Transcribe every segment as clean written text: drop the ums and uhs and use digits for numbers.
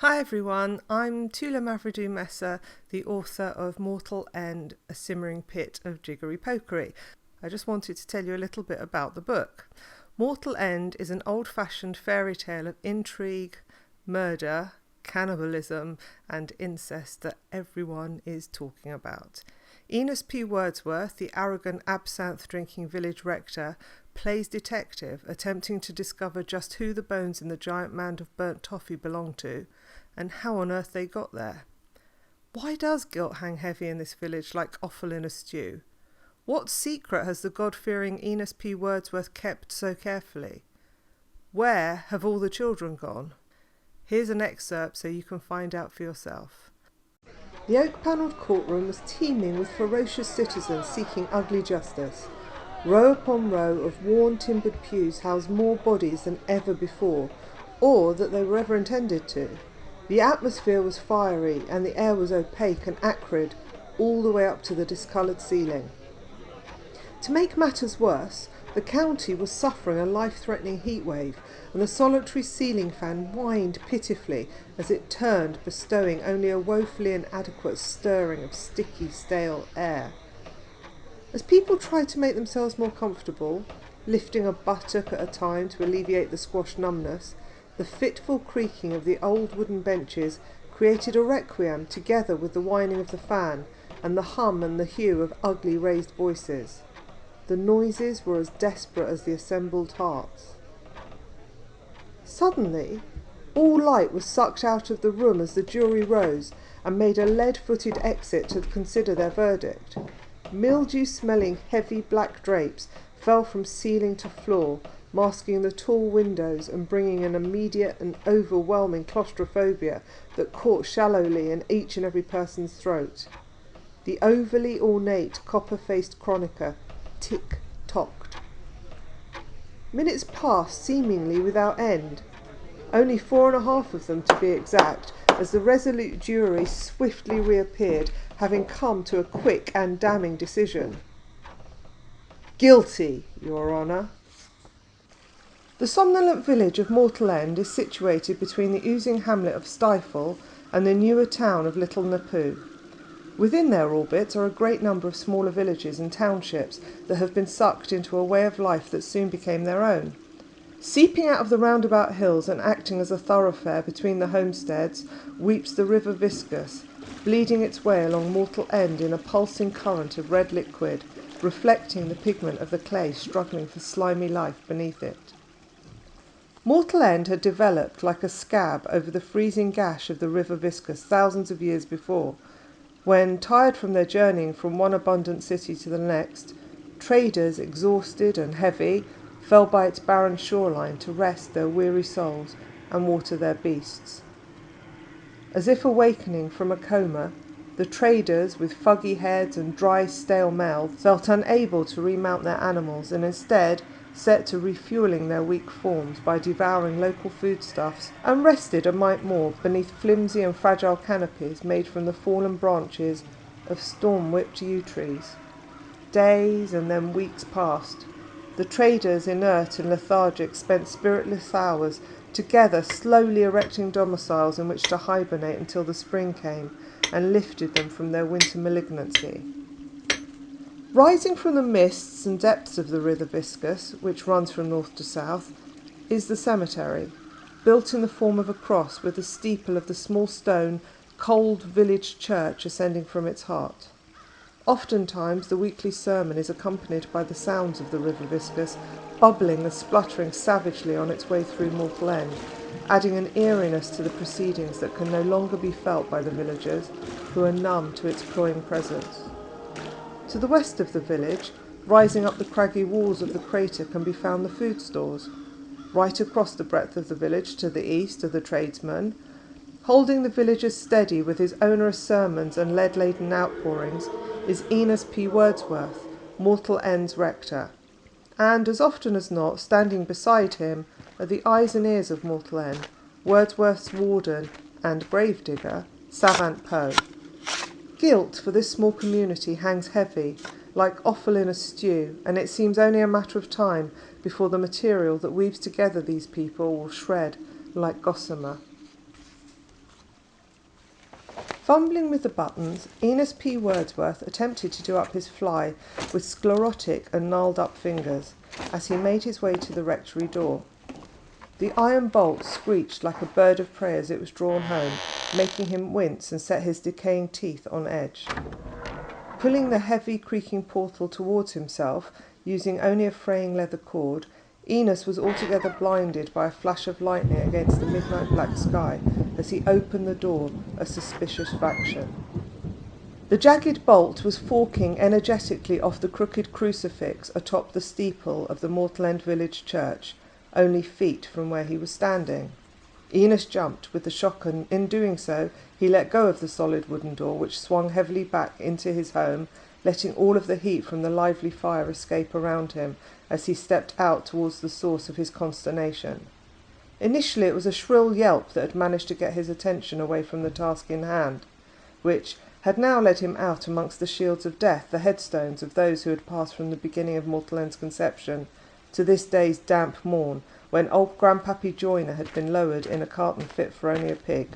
Hi everyone, I'm Tula Mavridou Messer, the author of Mortal End, A Simmering Pit of Jiggery Pokery. I just wanted to tell you a little bit about the book. Mortal End is an old-fashioned fairy tale of intrigue, murder, cannibalism and incest that everyone is talking about. Enos P. Wordsworth, the arrogant absinthe-drinking village rector, plays detective, attempting to discover just who the bones in the giant mound of burnt toffee belong to, and how on earth they got there. Why does guilt hang heavy in this village like offal in a stew? What secret has the God-fearing Enos P. Wordsworth kept so carefully? Where have all the children gone? Here's an excerpt so you can find out for yourself. The oak-panelled courtroom was teeming with ferocious citizens seeking ugly justice. Row upon row of worn timbered pews housed more bodies than ever before, or that they were ever intended to. The atmosphere was fiery and the air was opaque and acrid all the way up to the discoloured ceiling. To make matters worse, the county was suffering a life-threatening heatwave, and the solitary ceiling fan whined pitifully as it turned, bestowing only a woefully inadequate stirring of sticky, stale air. As people tried to make themselves more comfortable, lifting a buttock at a time to alleviate the squashed numbness, the fitful creaking of the old wooden benches created a requiem together with the whining of the fan and the hum and the hue of ugly raised voices. The noises were as desperate as the assembled hearts. Suddenly, all light was sucked out of the room as the jury rose and made a lead-footed exit to consider their verdict. Mildew-smelling heavy black drapes fell from ceiling to floor, masking the tall windows and bringing an immediate and overwhelming claustrophobia that caught shallowly in each and every person's throat. The overly ornate copper-faced chronicle tick-tocked. Minutes passed seemingly without end, only 4.5 of them to be exact, as the resolute jury swiftly reappeared, having come to a quick and damning decision. Guilty, Your Honour. The somnolent village of Mortal End is situated between the oozing hamlet of Stifle and the newer town of Little Napoo. Within their orbit are a great number of smaller villages and townships that have been sucked into a way of life that soon became their own. Seeping out of the roundabout hills and acting as a thoroughfare between the homesteads weeps the river Viscus, bleeding its way along Mortal End in a pulsing current of red liquid, reflecting the pigment of the clay struggling for slimy life beneath it. Mortal End had developed like a scab over the freezing gash of the river Viscus thousands of years before, when, tired from their journeying from one abundant city to the next, traders, exhausted and heavy, fell by its barren shoreline to rest their weary souls and water their beasts. As if awakening from a coma, the traders, with fuggy heads and dry, stale mouths, felt unable to remount their animals and instead set to refuelling their weak forms by devouring local foodstuffs, and rested a mite more beneath flimsy and fragile canopies made from the fallen branches of storm-whipped yew trees. Days and then weeks passed. The traders, inert and lethargic, spent spiritless hours together, slowly erecting domiciles in which to hibernate until the spring came and lifted them from their winter malignancy. Rising from the mists and depths of the river Viscus, which runs from north to south, is the cemetery, built in the form of a cross with the steeple of the small stone, cold village church ascending from its heart. Oftentimes the weekly sermon is accompanied by the sounds of the river Viscus, bubbling and spluttering savagely on its way through Mortal End, adding an eeriness to the proceedings that can no longer be felt by the villagers, who are numb to its cloying presence. To the west of the village, rising up the craggy walls of the crater, can be found the food stores. Right across the breadth of the village to the east are the tradesmen. Holding the villagers steady with his onerous sermons and lead-laden outpourings is Enos P. Wordsworth, Mortal End's rector. And, as often as not, standing beside him are the eyes and ears of Mortal End, Wordsworth's warden and gravedigger, Savant Poe. Guilt for this small community hangs heavy, like offal in a stew, and it seems only a matter of time before the material that weaves together these people will shred like gossamer. Fumbling with the buttons, Enos P. Wordsworth attempted to do up his fly with sclerotic and gnarled-up fingers as he made his way to the rectory door. The iron bolt screeched like a bird of prey as it was drawn home, making him wince and set his decaying teeth on edge. Pulling the heavy, creaking portal towards himself, using only a fraying leather cord, Enos was altogether blinded by a flash of lightning against the midnight black sky as he opened the door, a suspicious faction. The jagged bolt was forking energetically off the crooked crucifix atop the steeple of the Mortal End village church, only feet from where he was standing. Enos jumped with the shock, and in doing so he let go of the solid wooden door, which swung heavily back into his home, letting all of the heat from the lively fire escape around him as he stepped out towards the source of his consternation. Initially it was a shrill yelp that had managed to get his attention away from the task in hand, which had now led him out amongst the shields of death, the headstones of those who had passed from the beginning of Mortal End's conception to this day's damp morn, when old Grandpappy Joyner had been lowered in a carton fit for only a pig.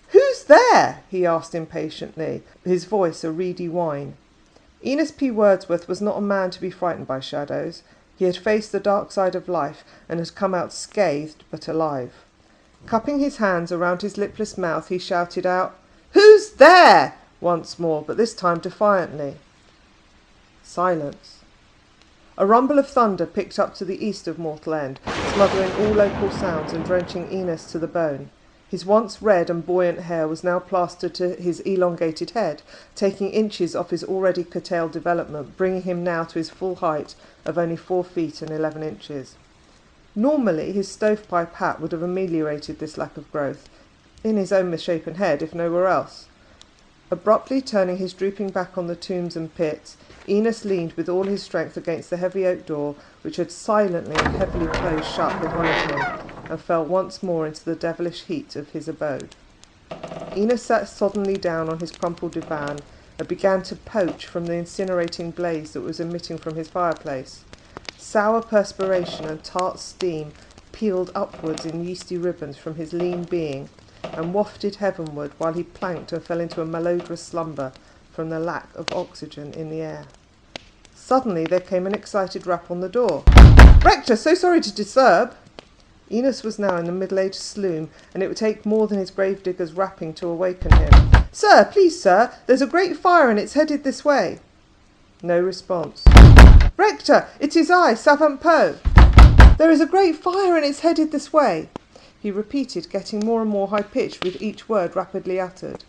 "Who's there?" he asked impatiently, his voice a reedy whine. Enos P. Wordsworth was not a man to be frightened by shadows. He had faced the dark side of life and had come out scathed but alive. Cupping his hands around his lipless mouth, he shouted out, "Who's there?" once more, but this time defiantly. Silence. A rumble of thunder picked up to the east of Mortal End, smothering all local sounds and drenching Enos to the bone. His once red and buoyant hair was now plastered to his elongated head, taking inches off his already curtailed development, bringing him now to his full height of only 4 feet and 11 inches. Normally his stovepipe hat would have ameliorated this lack of growth, in his own misshapen head, if nowhere else. Abruptly turning his drooping back on the tombs and pits, Enos leaned with all his strength against the heavy oak door, which had silently and heavily closed shut behind him, and fell once more into the devilish heat of his abode. Enos sat soddenly down on his crumpled divan and began to poach from the incinerating blaze that was emitting from his fireplace. Sour perspiration and tart steam peeled upwards in yeasty ribbons from his lean being, and wafted heavenward while he planked and fell into a malodorous slumber from the lack of oxygen in the air. Suddenly there came an excited rap on the door. "Rector, so sorry to disturb." Enos was now in the middle-aged sloom, and it would take more than his gravedigger's rapping to awaken him. "Sir, please, sir, there's a great fire and it's headed this way." No response. "Rector, it is I, Savant Poe. There is a great fire and it's headed this way," he repeated, getting more and more high-pitched with each word rapidly uttered.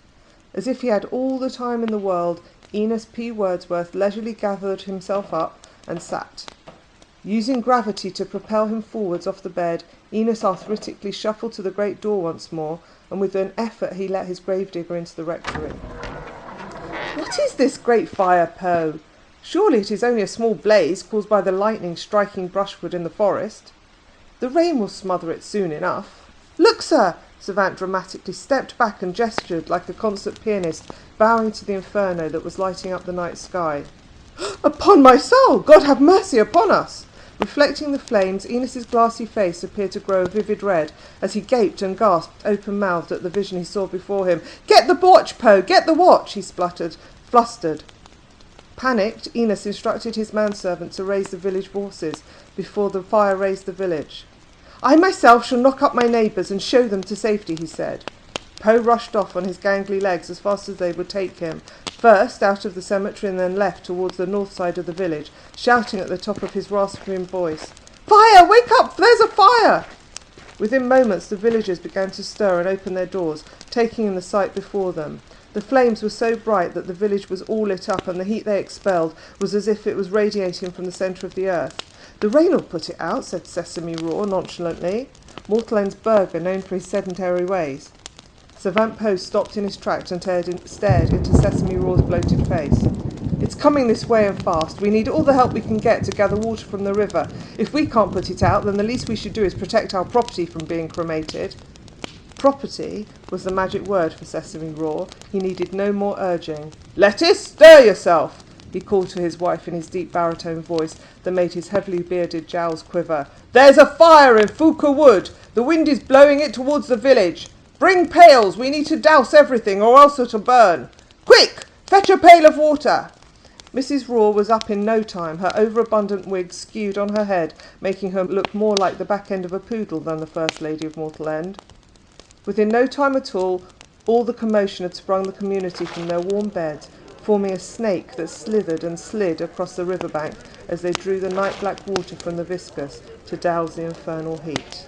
As if he had all the time in the world, Enos P. Wordsworth leisurely gathered himself up and sat. Using gravity to propel him forwards off the bed, Enos arthritically shuffled to the great door once more, and with an effort he let his gravedigger into the rectory. "What is this great fire, Poe? Surely it is only a small blaze caused by the lightning striking brushwood in the forest. The rain will smother it soon enough." "Look, sir!" Savant dramatically stepped back and gestured like a concert pianist bowing to the inferno that was lighting up the night sky. "Upon my soul! God have mercy upon us!" Reflecting the flames, Enos's glassy face appeared to grow a vivid red as he gaped and gasped open-mouthed at the vision he saw before him. "Get the watch, Poe! Get the watch!" he spluttered, flustered. Panicked, Enos instructed his manservant to raise the village horses before the fire raised the village. "I myself shall knock up my neighbours and show them to safety," he said. Poe rushed off on his gangly legs as fast as they would take him, first out of the cemetery and then left towards the north side of the village, shouting at the top of his rasping voice, "Fire! Wake up! There's a fire!" Within moments the villagers began to stir and open their doors, taking in the sight before them. The flames were so bright that the village was all lit up, and the heat they expelled was as if it was radiating from the centre of the earth. "The rain'll put it out," said Sesame Raw nonchalantly, Mortal End's burgher known for his sedentary ways. Savant Poe stopped in his tracks and stared into Sesame Raw's bloated face. "It's coming this way and fast. We need all the help we can get to gather water from the river. If we can't put it out, then the least we should do is protect our property from being cremated." Property was the magic word for Sesame Raw. He needed no more urging. "Lettuce, stir yourself!" he called to his wife in his deep baritone voice that made his heavily bearded jowls quiver. "There's a fire in Fuka Wood. The wind is blowing it towards the village. Bring pails, we need to douse everything or else it'll burn. Quick, fetch a pail of water. Mrs. Raw was up in no time, her overabundant wig skewed on her head, making her look more like the back end of a poodle than the First Lady of Mortal End. Within no time at all the commotion had sprung the community from their warm beds, forming a snake that slithered and slid across the riverbank as they drew the night-black water from the viscus to douse the infernal heat.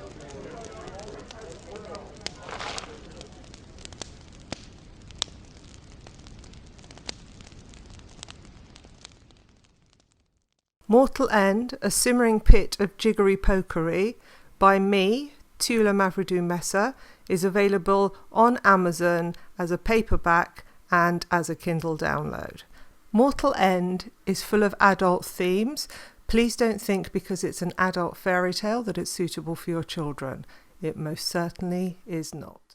Mortal End, a simmering pit of jiggery pokery, by me, Tula Mavridu Messer, is available on Amazon as a paperback and as a Kindle download. Mortal End is full of adult themes. Please don't think because it's an adult fairy tale that it's suitable for your children. It most certainly is not.